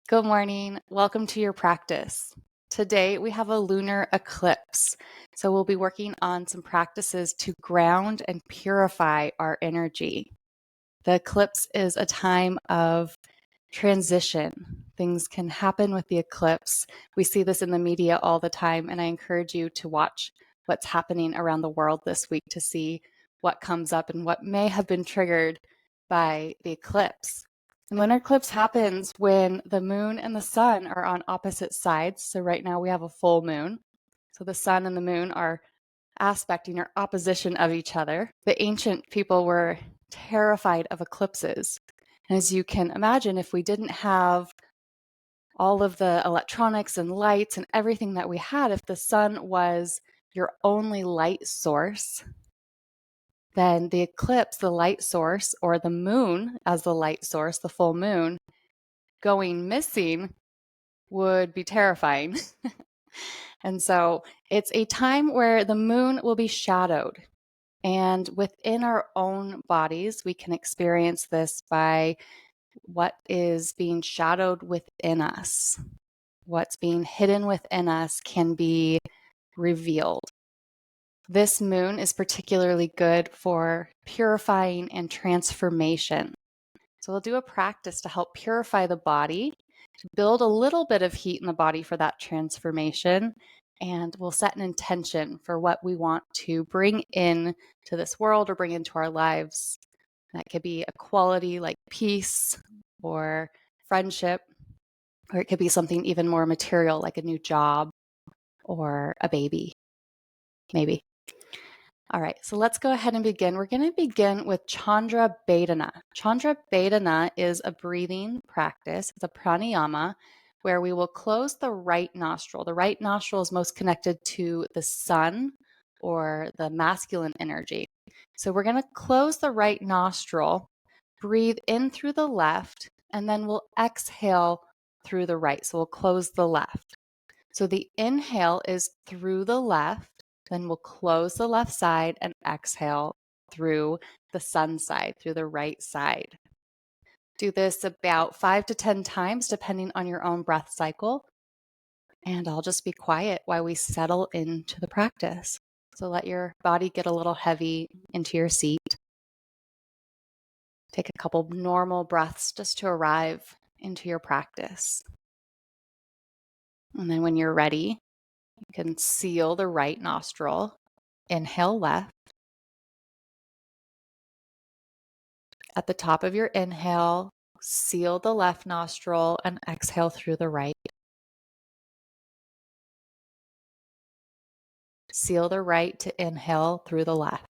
Good morning. Welcome to your practice. Today we have a lunar eclipse. So we'll be working on some practices to ground and purify our energy. The eclipse is a time of transition. Things can happen with the eclipse. We see this in the media all the time, and I encourage you to watch what's happening around the world this week to see what comes up and what may have been triggered by the eclipse. The lunar eclipse happens when the moon and the sun are on opposite sides. So right now we have a full moon. So the sun and the moon are aspecting or opposition of each other. The ancient people were terrified of eclipses. As you can imagine, if we didn't have all of the electronics and lights and everything that we had, if the sun was your only light source, then the eclipse, the light source, or the moon as the light source, the full moon, going missing would be terrifying. And so it's a time where the moon will be shadowed. And within our own bodies, we can experience this by what is being shadowed within us. What's being hidden within us can be revealed. This moon is particularly good for purifying and transformation. So we'll do a practice to help purify the body, to build a little bit of heat in the body for that transformation. And we'll set an intention for what we want to bring in to this world or bring into our lives. That could be a quality like peace or friendship, or it could be something even more material like a new job or a baby, maybe. All right, so let's go ahead and begin. We're going to begin with Chandra Vedana. Chandra Vedana is a breathing practice. It's a pranayama where we will close the right nostril. The right nostril is most connected to the sun or the masculine energy. So we're going to close the right nostril, breathe in through the left, and then we'll exhale through the right. So we'll close the left. So the inhale is through the left. Then we'll close the left side and exhale through the sun side, through the right side. Do this about 5 to 10 times, depending on your own breath cycle. And I'll just be quiet while we settle into the practice. So let your body get a little heavy into your seat. Take a couple normal breaths just to arrive into your practice. And then when you're ready, you can seal the right nostril. Inhale left. At the top of your inhale, seal the left nostril and exhale through the right. Seal the right to inhale through the left.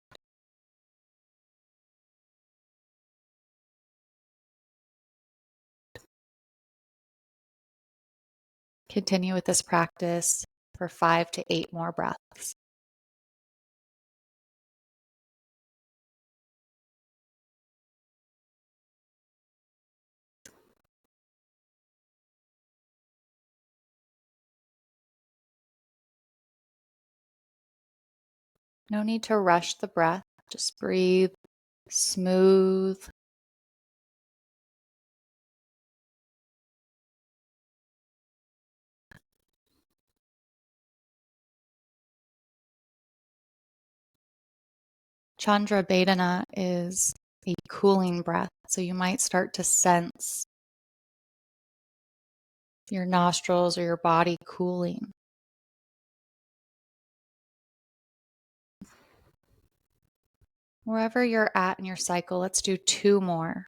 Continue with this practice for 5 to 8 more breaths. No need to rush the breath. Just breathe smooth. Chandra Vedana is a cooling breath, so you might start to sense your nostrils or your body cooling. Wherever you're at in your cycle, let's do 2 more.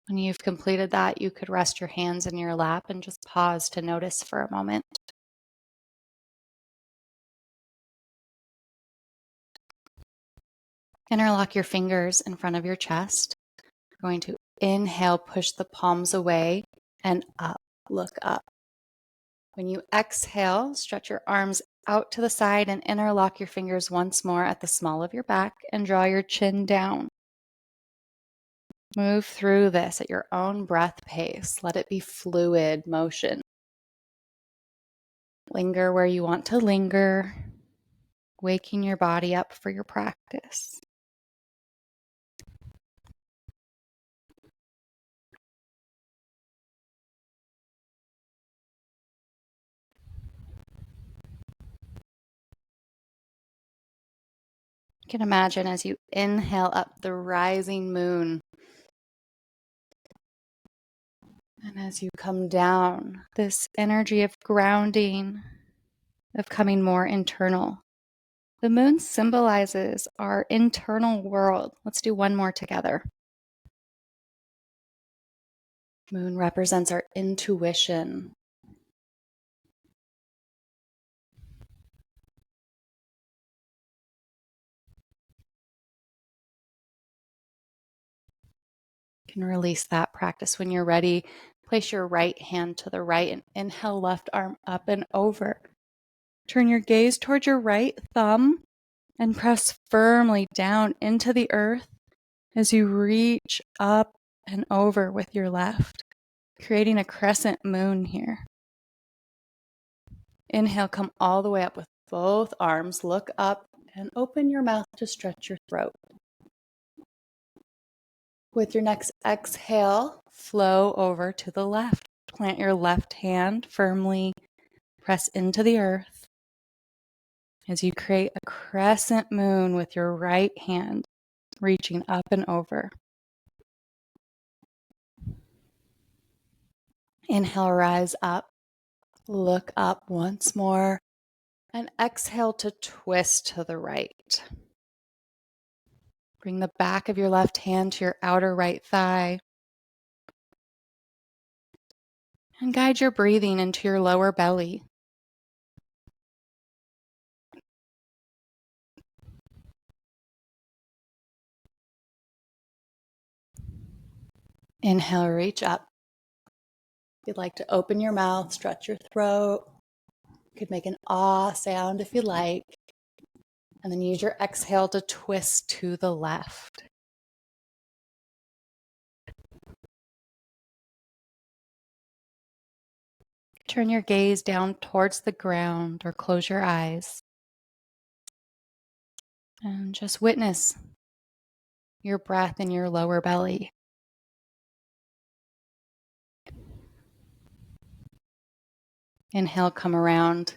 When you've completed that, you could rest your hands in your lap and just pause to notice for a moment. Interlock your fingers in front of your chest. You're going to inhale, push the palms away and up, look up. When you exhale, stretch your arms out to the side and interlock your fingers once more at the small of your back and draw your chin down. Move through this at your own breath pace. Let it be fluid motion. Linger where you want to linger, waking your body up for your practice. You can imagine as you inhale up the rising moon, and as you come down, this energy of grounding, of coming more internal. The moon symbolizes our internal world. Let's do one more together. Moon represents our intuition. You can release that practice when you're ready. Place your right hand to the right and inhale left arm up and over. Turn your gaze towards your right thumb and press firmly down into the earth as you reach up and over with your left, creating a crescent moon here. Inhale, come all the way up with both arms. Look up and open your mouth to stretch your throat. With your next exhale, flow over to the left. Plant your left hand firmly, press into the earth as you create a crescent moon with your right hand, reaching up and over. Inhale, rise up, look up once more, and exhale to twist to the right. Bring the back of your left hand to your outer right thigh. And guide your breathing into your lower belly. Inhale, reach up. If you'd like to open your mouth, stretch your throat. You could make an ah sound if you like. And then use your exhale to twist to the left. Turn your gaze down towards the ground or close your eyes. And just witness your breath in your lower belly. Inhale, come around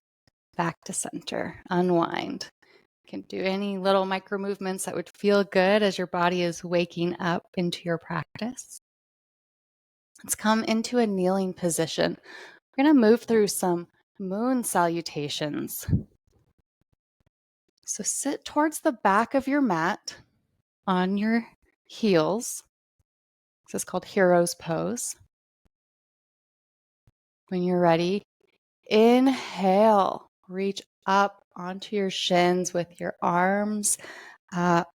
back to center, unwind. You can do any little micro movements that would feel good as your body is waking up into your practice. Let's come into a kneeling position. We're going to move through some moon salutations. So sit towards the back of your mat on your heels. This is called Hero's Pose. When you're ready, inhale, reach up onto your shins with your arms up.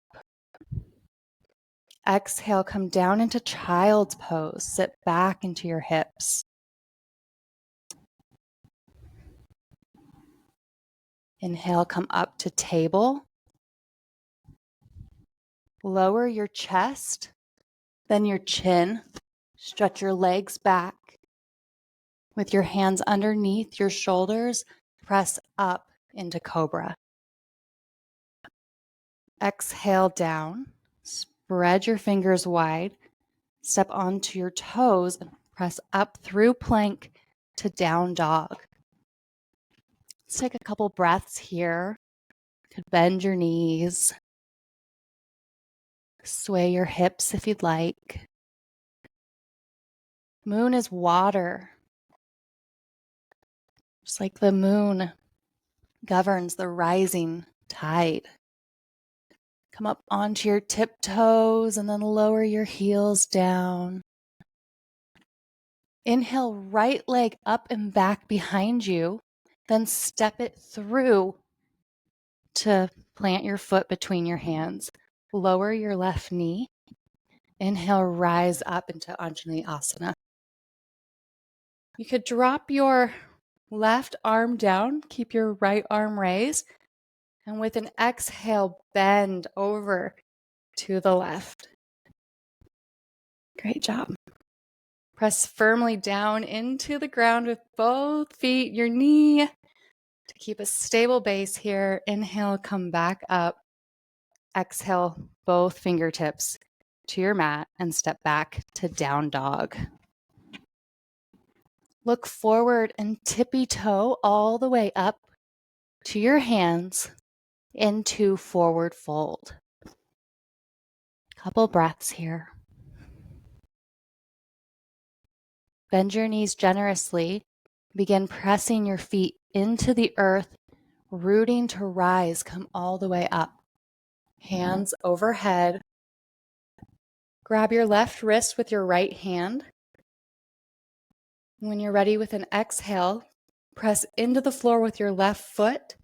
Exhale, come down into Child's Pose. Sit back into your hips. Inhale, come up to table. Lower your chest, then your chin. Stretch your legs back. With your hands underneath your shoulders, press up into Cobra. Exhale down. Spread your fingers wide. Step onto your toes and press up through plank to down dog. Let's take a couple breaths here. You could bend your knees. Sway your hips if you'd like. Moon is water. Just like the moon governs the rising tide. Come up onto your tiptoes and then lower your heels down. Inhale, right leg up and back behind you. Then step it through to plant your foot between your hands. Lower your left knee. Inhale, rise up into Anjali Asana. You could drop your left arm down, keep your right arm raised, and with an exhale, bend over to the left. Great job. Press firmly down into the ground with both feet. Your knee To keep a stable base here, inhale, come back up. Exhale, both fingertips to your mat and step back to down dog. Look forward and tippy toe all the way up to your hands into forward fold. Couple breaths here. Bend your knees generously. Begin pressing your feet into the earth, rooting to rise. Come all the way up. Hands overhead. Grab your left wrist with your right hand. When you're ready with an exhale, press into the floor with your left foot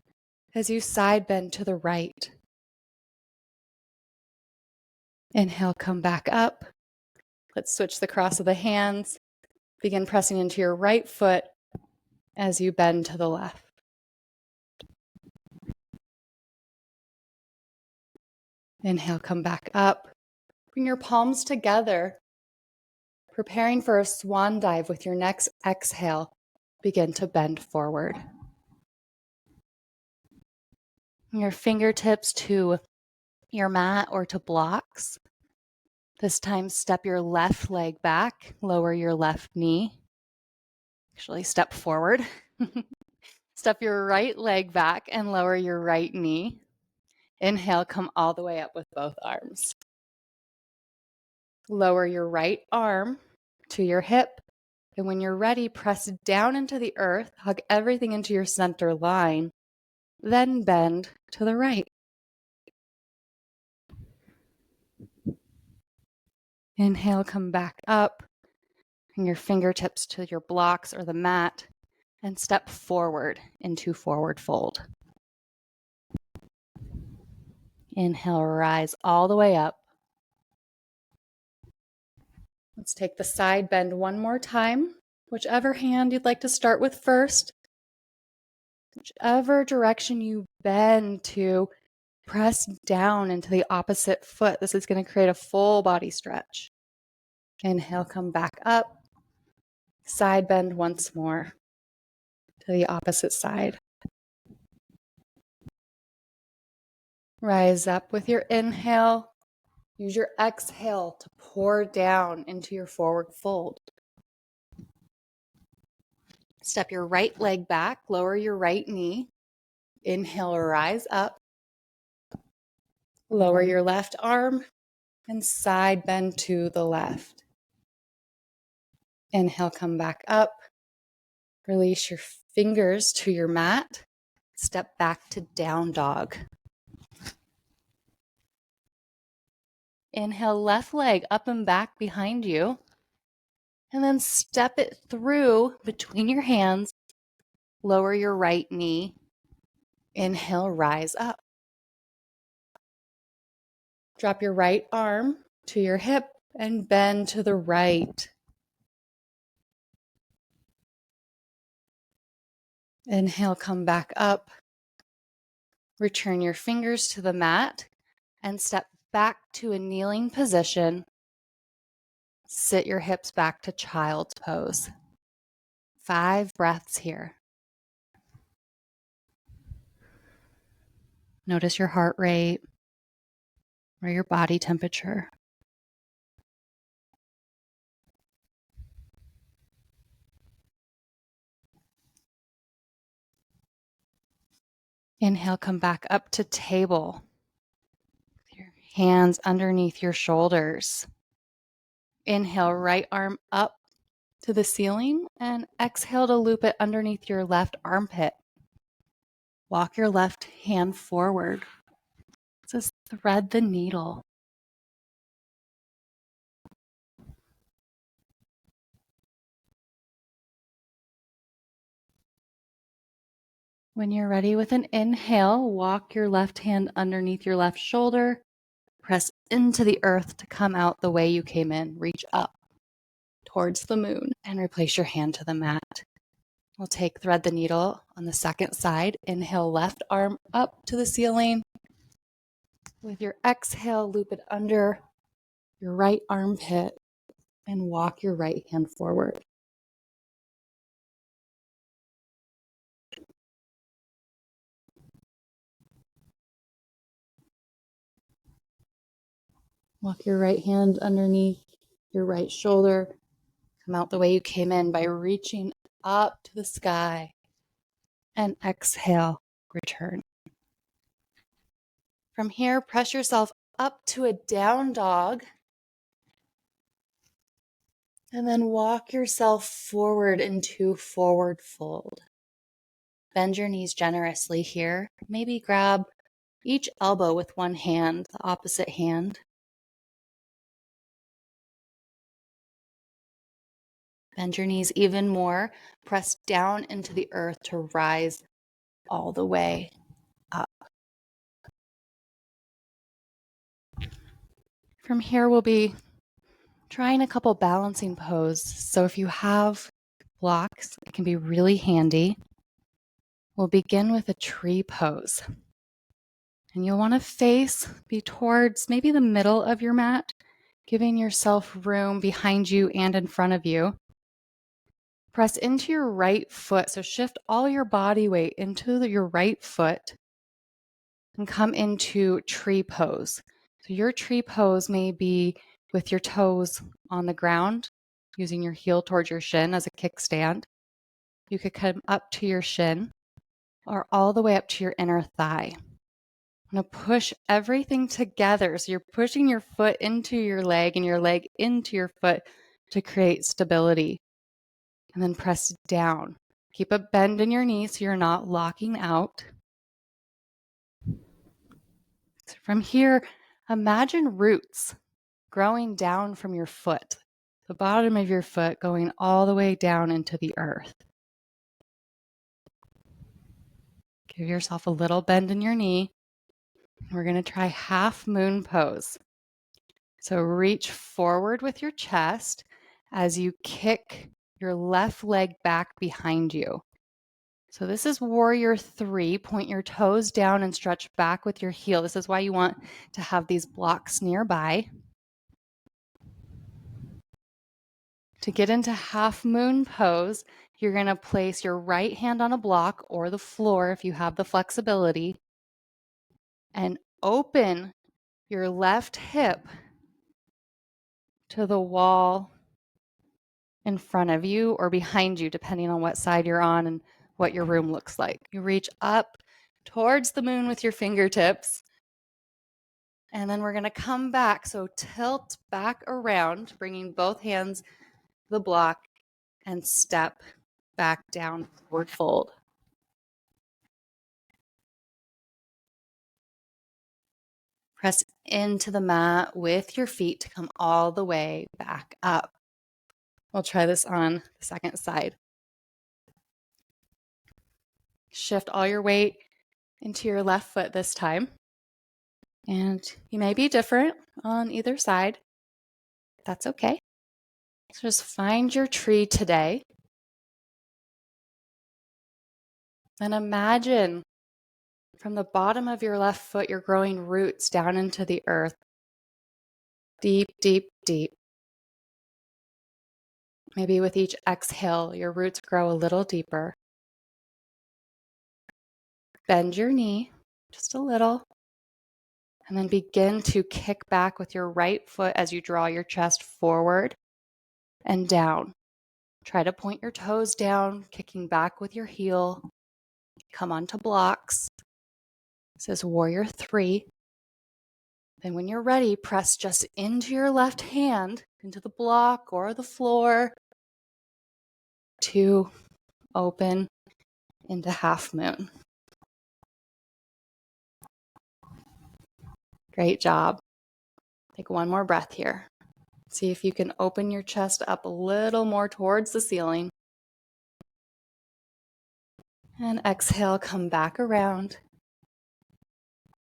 as you side bend to the right. Inhale, come back up. Let's switch the cross of the hands. Begin pressing into your right foot as you bend to the left. Inhale, come back up. Bring your palms together, preparing for a swan dive with your next exhale. Begin to bend forward. Your fingertips to your mat or to blocks. This time, step your left leg back, lower your left knee. Actually, step forward. Step your right leg back and lower your right knee. Inhale, come all the way up with both arms. Lower your right arm to your hip. And when you're ready, press down into the earth, hug everything into your center line, then bend to the right. Inhale, come back up. Bring your fingertips to your blocks or the mat and step forward into forward fold. Inhale, rise all the way up. Let's take the side bend one more time. Whichever hand you'd like to start with first. Whichever direction you bend to, press down into the opposite foot. This is going to create a full body stretch. Inhale, come back up. Side bend once more to the opposite side. Rise up with your inhale. Use your exhale to pour down into your forward fold. Step your right leg back, lower your right knee. Inhale, rise up. Lower your left arm and side bend to the left. Inhale, come back up. Release your fingers to your mat. Step back to down dog. Inhale, left leg up and back behind you. And then step it through between your hands. Lower your right knee. Inhale, rise up. Drop your right arm to your hip and bend to the right. Inhale, come back up. Return your fingers to the mat and step back to a kneeling position. Sit your hips back to child's pose. 5 breaths here. Notice your heart rate or your body temperature. Inhale, come back up to table. Your hands underneath your shoulders. Inhale, right arm up to the ceiling and exhale to loop it underneath your left armpit. Walk your left hand forward. Just thread the needle. When you're ready with an inhale, walk your left hand underneath your left shoulder. Press into the earth to come out the way you came in. Reach up towards the moon and replace your hand to the mat. We'll take thread the needle on the second side. Inhale, left arm up to the ceiling. With your exhale, loop it under your right armpit and walk your right hand forward. Walk your right hand underneath your right shoulder. Come out the way you came in by reaching up to the sky. And exhale, return. From here, press yourself up to a down dog. And then walk yourself forward into forward fold. Bend your knees generously here. Maybe grab each elbow with one hand, the opposite hand. Bend your knees even more. Press down into the earth to rise all the way up. From here, we'll be trying a couple balancing poses. So if you have blocks, it can be really handy. We'll begin with a tree pose. And you'll want to be towards maybe the middle of your mat, giving yourself room behind you and in front of you. Press into your right foot. So shift all your body weight into your right foot and come into tree pose. So your tree pose may be with your toes on the ground, using your heel towards your shin as a kickstand. You could come up to your shin or all the way up to your inner thigh. I'm going to push everything together. So you're pushing your foot into your leg and your leg into your foot to create stability. And then press down. Keep a bend in your knees so you're not locking out. So from here, imagine roots growing down from your foot, the bottom of your foot going all the way down into the earth. Give yourself a little bend in your knee. We're going to try half moon pose. So reach forward with your chest as you kick your left leg back behind you. So this is warrior 3. Point your toes down and stretch back with your heel. This is why you want to have these blocks nearby. To get into half moon pose, you're going to place your right hand on a block or the floor if you have the flexibility, and open your left hip to the wall in front of you or behind you, depending on what side you're on and what your room looks like. You reach up towards the moon with your fingertips, and then we're going to come back. So tilt back around, bringing both hands to the block, and step back down, forward fold. Press into the mat with your feet to come all the way back up. We'll try this on the second side. Shift all your weight into your left foot this time. And you may be different on either side. That's okay. So just find your tree today. And imagine from the bottom of your left foot, you're growing roots down into the earth. Deep, deep, deep. Maybe with each exhale, your roots grow a little deeper. Bend your knee just a little. And then begin to kick back with your right foot as you draw your chest forward and down. Try to point your toes down, kicking back with your heel. Come onto blocks. This is warrior 3. Then when you're ready, press just into your left hand, into the block or the floor, to open into half moon. Great job. Take one more breath here. See if you can open your chest up a little more towards the ceiling. And exhale, come back around.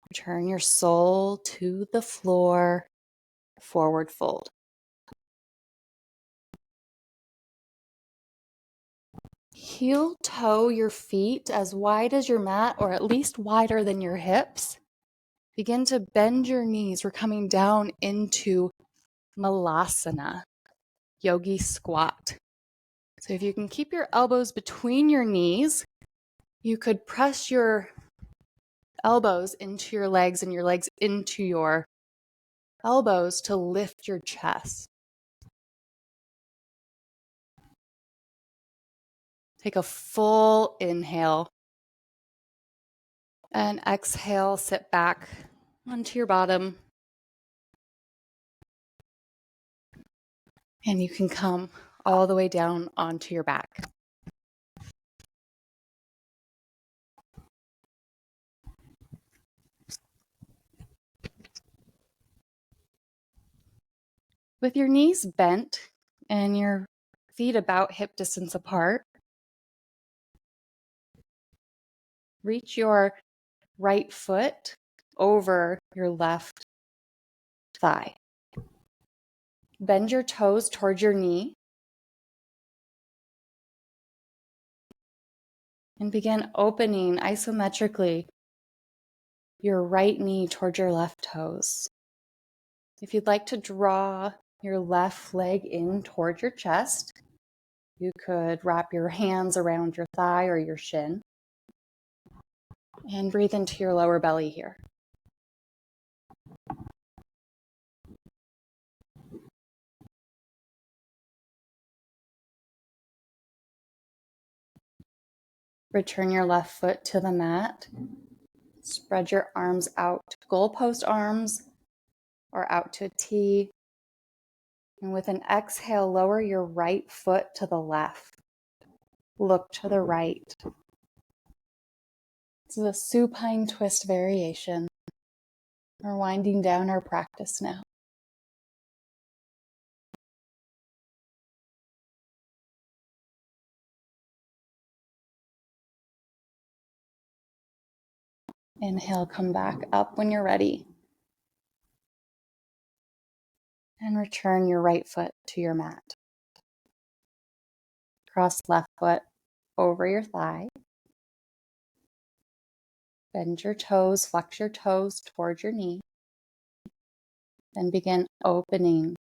Return your soul to the floor, forward fold. Heel toe your feet as wide as your mat, or at least wider than your hips. Begin to bend your knees. We're coming down into Malasana, yogi squat. So if you can keep your elbows between your knees, you could press your elbows into your legs and your legs into your elbows to lift your chest. Take a full inhale and exhale, sit back onto your bottom. And you can come all the way down onto your back. With your knees bent and your feet about hip distance apart, reach your right foot over your left thigh. Bend your toes towards your knee and begin opening isometrically your right knee towards your left toes. If you'd like to draw your left leg in towards your chest, you could wrap your hands around your thigh or your shin and breathe into your lower belly here. Return your left foot to the mat. Spread your arms out to goalpost arms or out to a T. And with an exhale, lower your right foot to the left. Look to the right. This is a supine twist variation. We're winding down our practice now. Inhale, come back up when you're ready. And return your right foot to your mat. Cross left foot over your thigh. Bend your toes, flex your toes towards your knee. Then begin opening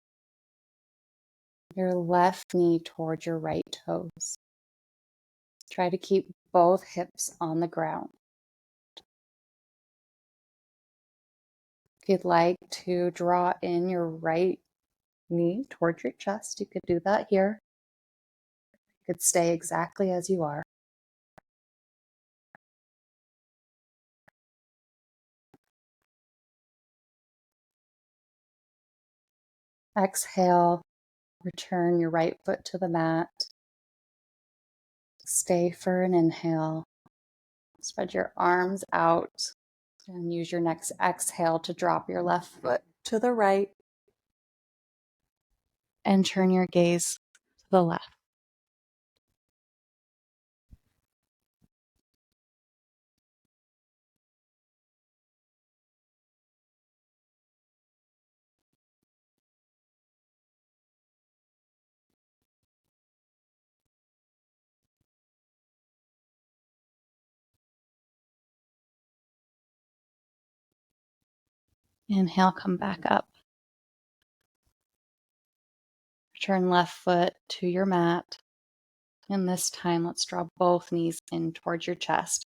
your left knee towards your right toes. Try to keep both hips on the ground. If you'd like to draw in your right knee towards your chest, you could do that here. You could stay exactly as you are. Exhale, return your right foot to the mat. Stay for an inhale. Spread your arms out and use your next exhale to drop your left foot to the right and turn your gaze to the left. Inhale, come back up. Turn left foot to your mat. And this time, let's draw both knees in towards your chest.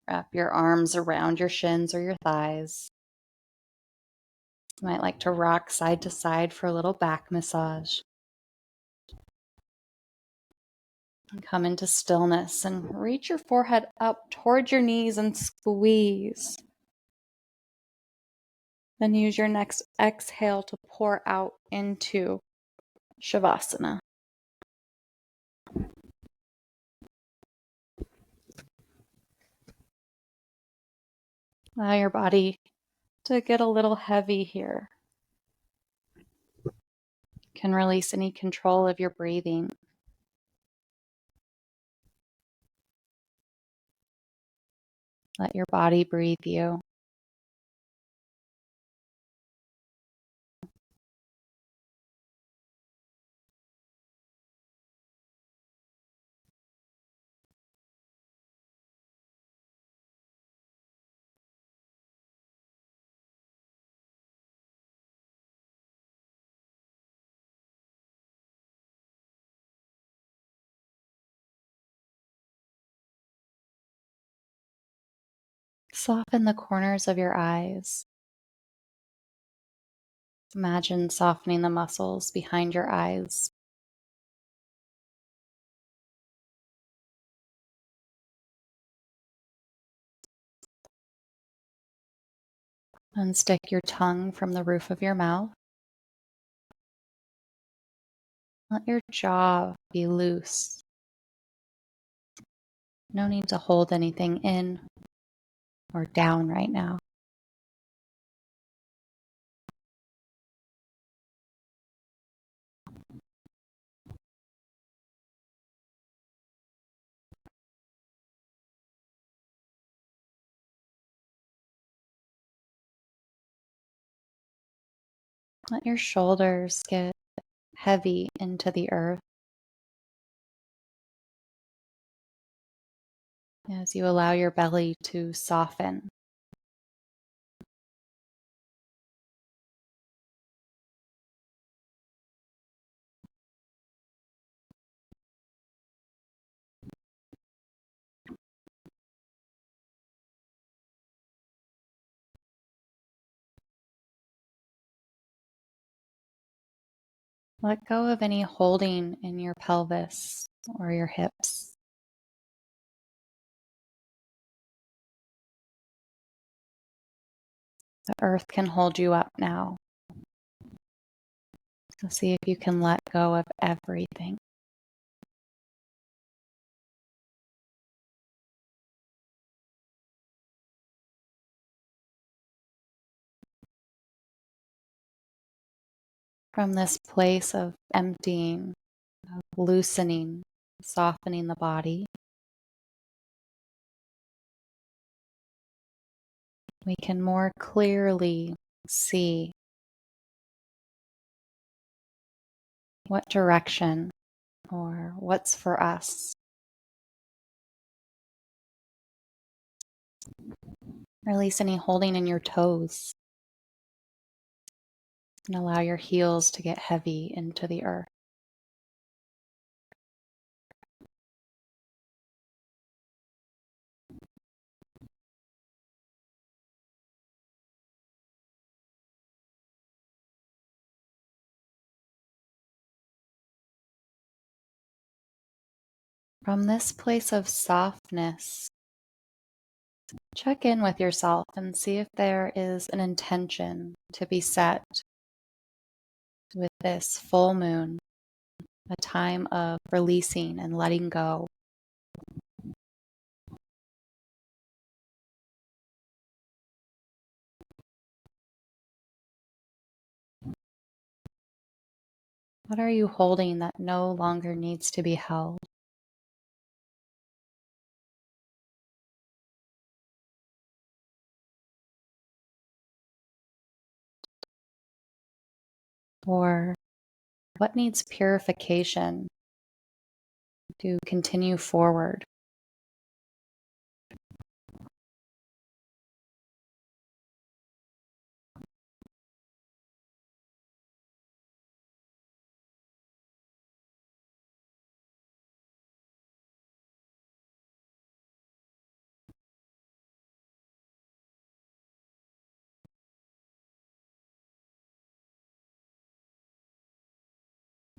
Wrap your arms around your shins or your thighs. You might like to rock side to side for a little back massage. And come into stillness and reach your forehead up towards your knees and squeeze. Then use your next exhale to pour out into Savasana. Allow your body to get a little heavy here. You can release any control of your breathing. Let your body breathe you. Soften the corners of your eyes. Imagine softening the muscles behind your eyes. Unstick your tongue from the roof of your mouth. Let your jaw be loose. No need to hold anything in or down right now. Let your shoulders get heavy into the earth as you allow your belly to soften. Let go of any holding in your pelvis or your hips. The earth can hold you up now. So see if you can let go of everything. From this place of emptying, of loosening, softening the body, we can more clearly see what direction or what's for us. Release any holding in your toes and allow your heels to get heavy into the earth. From this place of softness, check in with yourself and see if there is an intention to be set with this full moon, a time of releasing and letting go. What are you holding that no longer needs to be held? Or what needs purification to continue forward?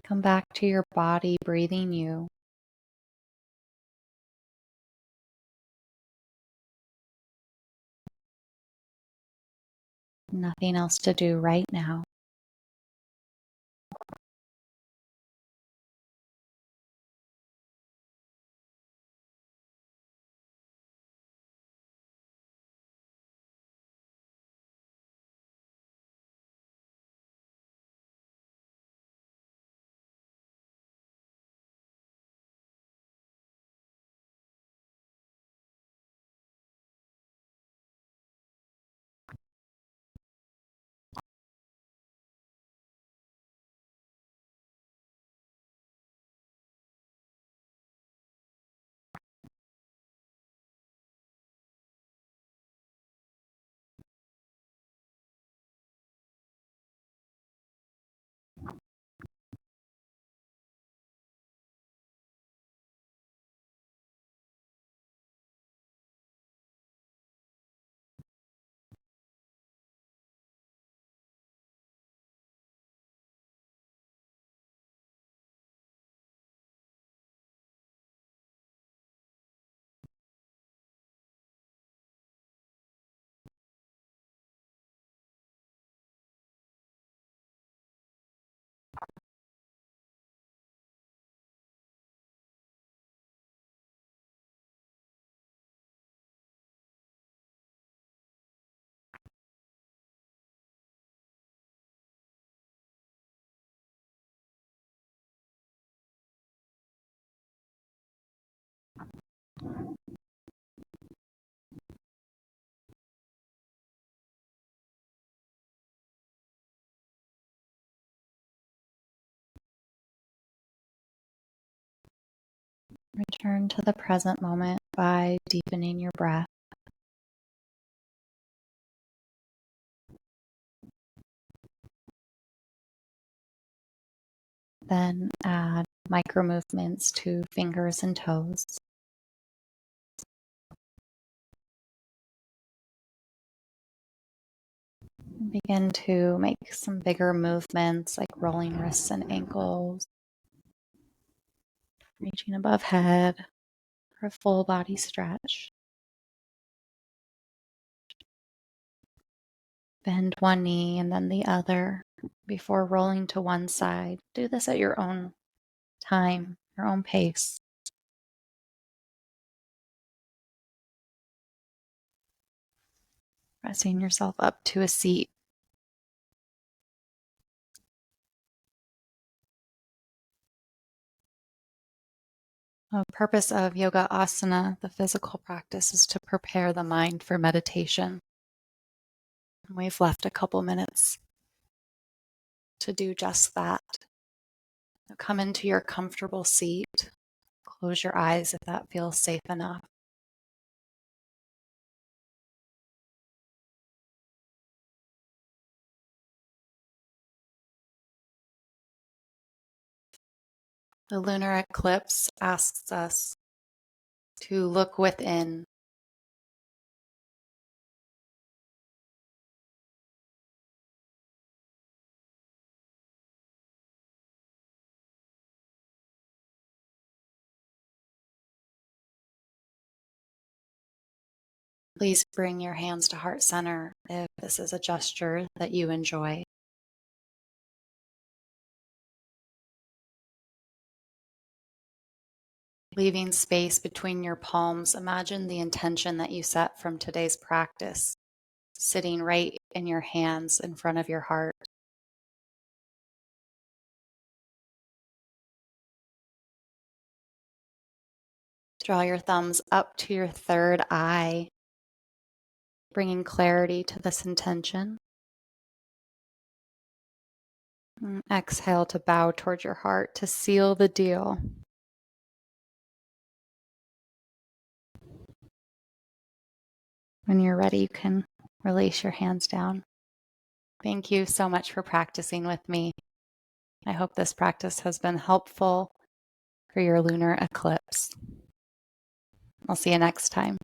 Come back to your body breathing you. Nothing else to do right now. Return to the present moment by deepening your breath. Then add micro movements to fingers and toes. Begin to make some bigger movements like rolling wrists and ankles, reaching above head for a full body stretch. Bend one knee and then the other before rolling to one side. Do this at your own time, your own pace. Pressing yourself up to a seat. The purpose of yoga asana, the physical practice, is to prepare the mind for meditation. We've left a couple minutes to do just that. Come into your comfortable seat. Close your eyes if that feels safe enough. The lunar eclipse asks us to look within. Please bring your hands to heart center if this is a gesture that you enjoy. Leaving space between your palms, imagine the intention that you set from today's practice, sitting right in your hands in front of your heart. Draw your thumbs up to your third eye, bringing clarity to this intention. And exhale to bow towards your heart to seal the deal. When you're ready, you can release your hands down. Thank you so much for practicing with me. I hope this practice has been helpful for your lunar eclipse. I'll see you next time.